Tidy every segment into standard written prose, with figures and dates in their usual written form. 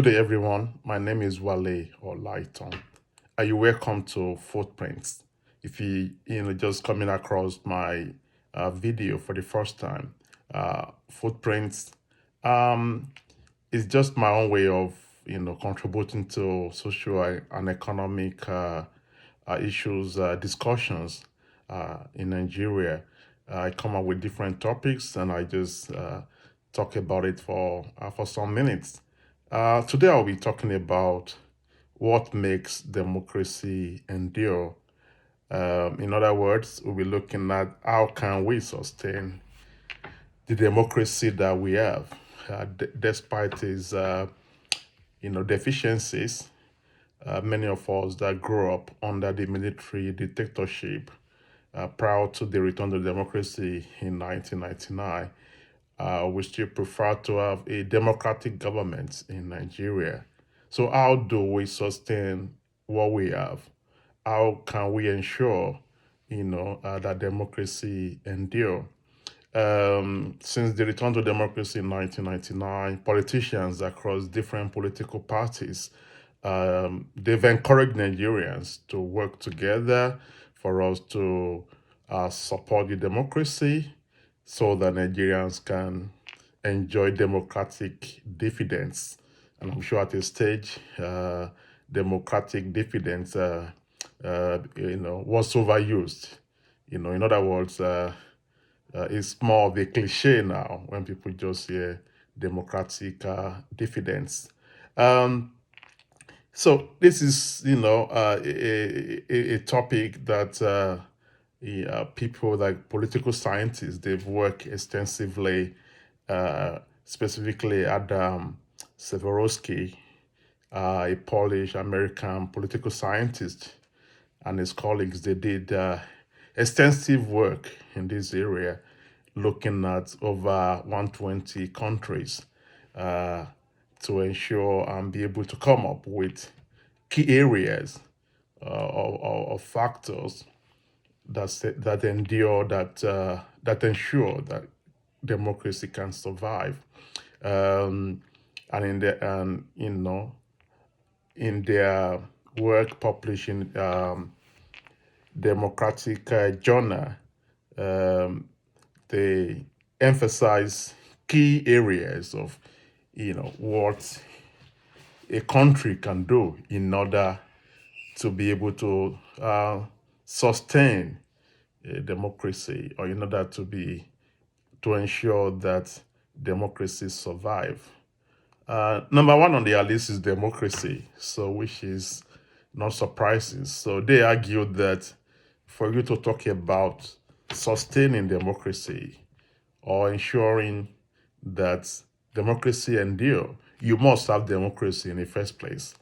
Good day, everyone. My name is Wale or Lighton. Are you welcome to Footprints? If you just coming across my video for the first time, Footprints um, is just my own way of contributing to social and economic issues discussions in Nigeria. I come up with different topics and I just talk about it for some minutes. Today I'll be talking about what makes democracy endure. In other words, we'll be looking at how can we sustain the democracy that we have, despite its deficiencies. Many of us that grew up under the military dictatorship prior to the return to democracy in 1999, we still prefer to have a democratic government in Nigeria. So, how do we sustain what we have? How can we ensure, that democracy endure? Since the return to democracy in 1999, politicians across different political parties, they've encouraged Nigerians to work together for us to support the democracy so that Nigerians can enjoy democratic dividends. And I'm sure at this stage, democratic dividends, was overused. In other words, it's more of a cliche now when people just hear democratic dividends. Um, so this is, a topic that people like political scientists, they've worked extensively, specifically Adam Severowski, a Polish American political scientist, and his colleagues. They did extensive work in this area, looking at over 120 countries to ensure and be able to come up with key areas of factors that endure, that ensure that democracy can survive. And in their work published in Democratic Journal, um, they emphasize key areas of what a country can do in order to be able to sustain a democracy, or in order to ensure that democracy survive. Number one on their list is democracy, so which is not surprising. So they argued that for you to talk about sustaining democracy or ensuring that democracy endure, you must have democracy in the first place.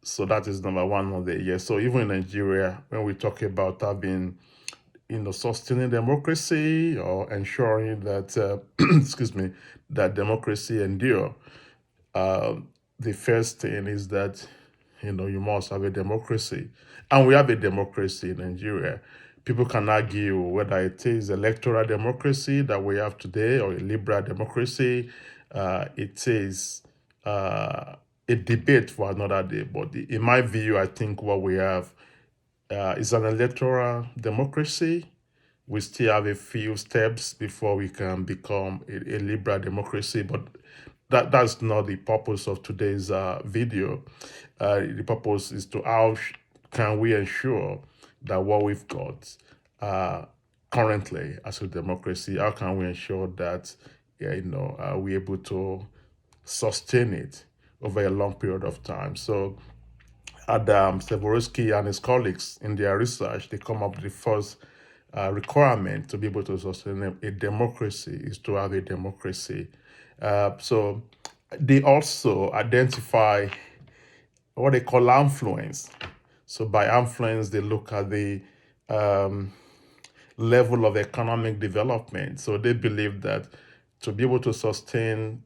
So that is number one on the yes. So even in Nigeria, when we talk about having, sustaining democracy or ensuring that, excuse me, that democracy endure, uh, the first thing is that you must have a democracy, and we have a democracy in Nigeria. People can argue whether it is electoral democracy that we have today or a liberal democracy. It is a debate for another day. But in my view, I think what we have is an electoral democracy. We still have a few steps before we can become a liberal democracy, but that's not the purpose of today's video. The purpose is to how can we ensure that what we've got currently as a democracy, how can we ensure that we're able to sustain it over a long period of time. So Adam Severowski and his colleagues in their research, they come up with the first requirement to be able to sustain a democracy is to have a democracy. So they also identify what they call influence. So by influence, they look at the um, level of economic development. So they believe that to be able to sustain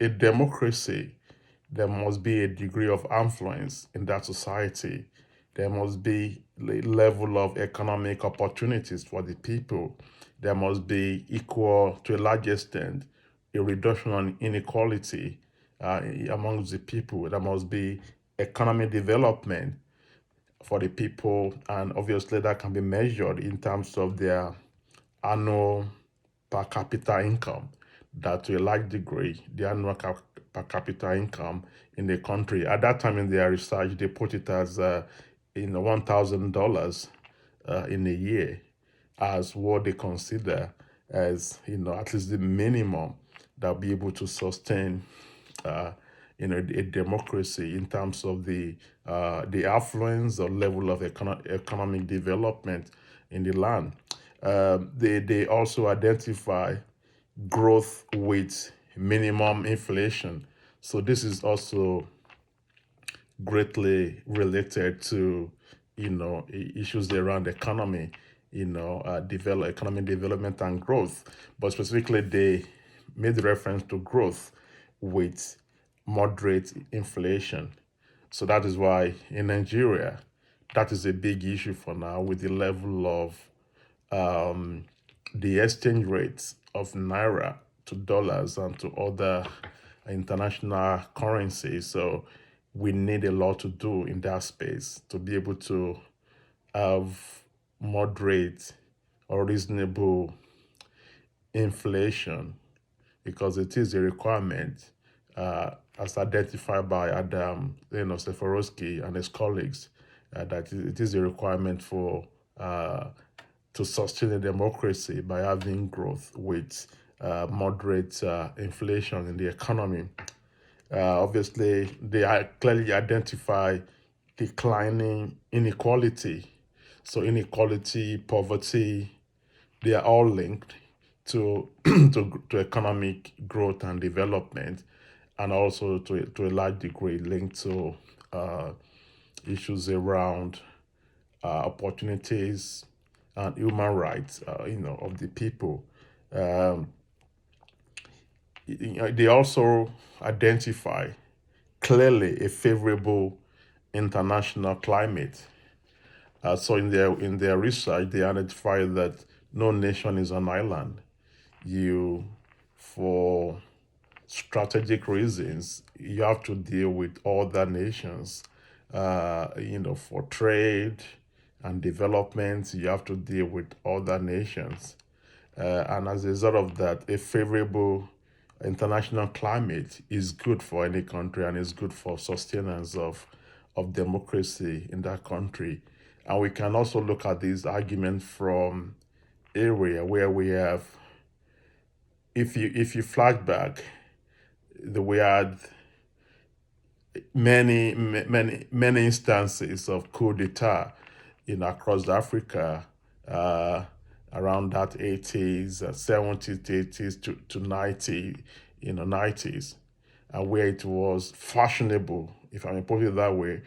a democracy, there must be a degree of influence in that society. There must be a level of economic opportunities for the people. There must be equal, to a large extent, a reduction on inequality amongst the people. There must be economic development for the people, and obviously that can be measured in terms of their annual per capita income. That to a large degree, the annual per capita income in the country. At that time in their research, they put it as in $1,000 in a year as what they consider as at least the minimum that will be able to sustain uh, a democracy in terms of the affluence or level of economic development in the land. They also identify growth with minimum inflation. So this is also greatly related to issues around economy, economic development and growth. But specifically, they made reference to growth with moderate inflation. So that is why in Nigeria, that is a big issue for now with the level of the exchange rates of naira to dollars and to other international currencies. So we need a lot to do in that space to be able to have moderate or reasonable inflation, because it is a requirement as identified by Adam Seforowski and his colleagues, that it is a requirement for to sustain a democracy by having growth with moderate inflation in the economy. Obviously, they clearly identify declining inequality. So inequality, poverty, they are all linked to to economic growth and development, and also to a large degree linked to issues around opportunities and human rights, of the people. Um, they also identify clearly a favorable international climate. So in their research, they identify that no nation is an island. You, for strategic reasons, you have to deal with other nations. For trade and development, you have to deal with other nations. And as a result of that, a favorable international climate is good for any country and is good for sustenance of democracy in that country. And we can also look at this argument from area where we have, if you flash back, we had many instances of coup d'etat across Africa, around that 80s, 70s, 80s to 90s, where it was fashionable, if I may put it that way,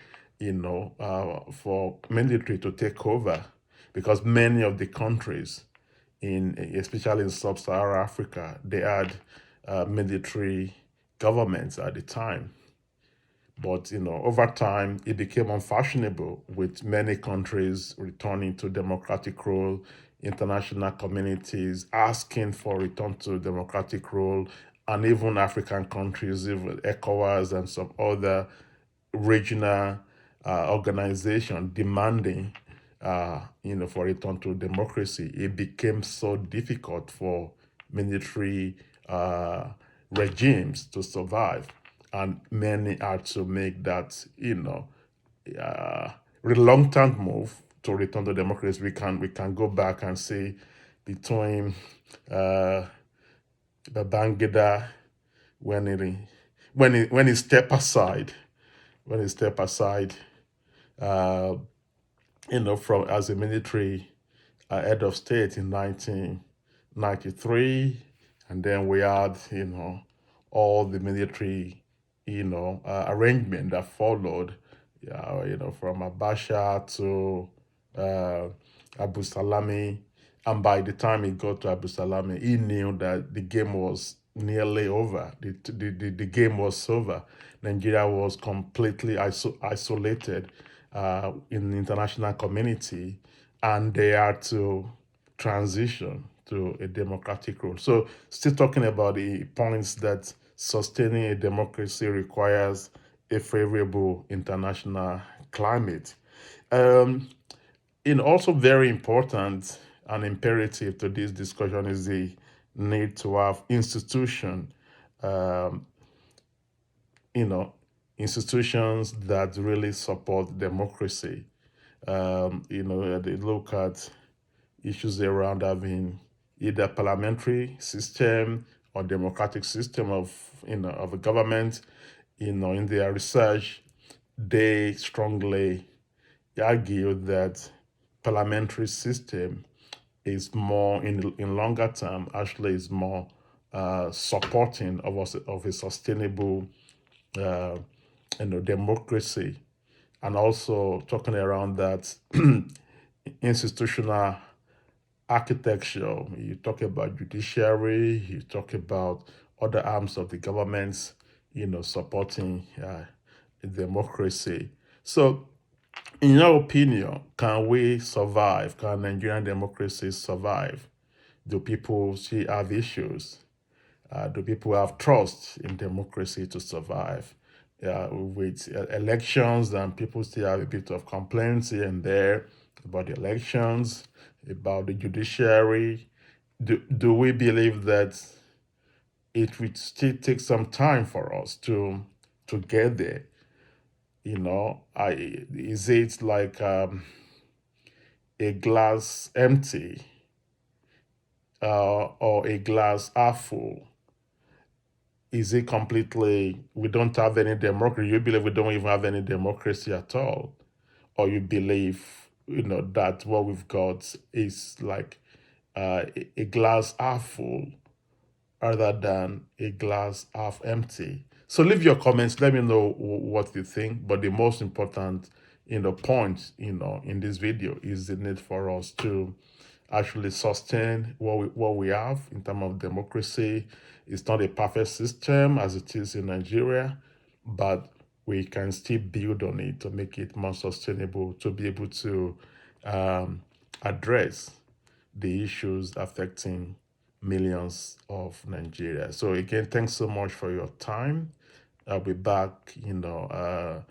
for military to take over, because many of the countries especially in sub-Saharan Africa, they had military governments at the time. But over time, it became unfashionable, with many countries returning to democratic rule, international communities asking for return to democratic rule, and even African countries, even ECOWAS and some other regional organization demanding, for return to democracy. It became so difficult for military regimes to survive, and many had to make that, reluctant move to return to democracy. We can go back and see between Babangida, when he step aside, uh, from as a military head of state in 1993, and then we had, all the military, arrangement that followed, from Abacha to uh, Abu Salami, and by the time he got to Abu Salami, he knew that the game was nearly over. The game was over. Nigeria was completely isolated in the international community, and they had to transition to a democratic rule. So, still talking about the points that sustaining a democracy requires a favorable international climate. Um, Also very important and imperative to this discussion is the need to have um, you know, institutions that really support democracy. They look at issues around having either parliamentary system or democratic system of a government. In their research, they strongly argue that parliamentary system is more in longer term actually is more supporting of a sustainable uh, democracy, and also talking around that institutional architecture. You talk about judiciary, you talk about other arms of the government, supporting democracy. So, in your opinion, can we survive? Can Nigerian democracy survive? Do people still have issues? Do people have trust in democracy to survive? With elections, and people still have a bit of complaints here and there about the elections, about the judiciary. Do we believe that it will still take some time for us to get there? Is it like a glass empty or a glass half full? Is it completely, we don't have any democracy? You believe we don't even have any democracy at all? Or you believe, that what we've got is like a glass half full rather than a glass half empty? So leave your comments. Let me know what you think. But the most important, point, in this video is the need for us to actually sustain what we have in terms of democracy. It's not a perfect system as it is in Nigeria, but we can still build on it to make it more sustainable, to be able to um, address the issues affecting millions of Nigeria. So again, thanks so much for your time. I'll be back, in the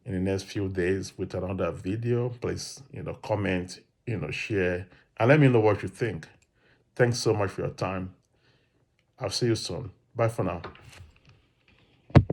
next few days with another video. Please, comment, share, and let me know what you think. Thanks so much for your time. I'll see you soon. Bye for now.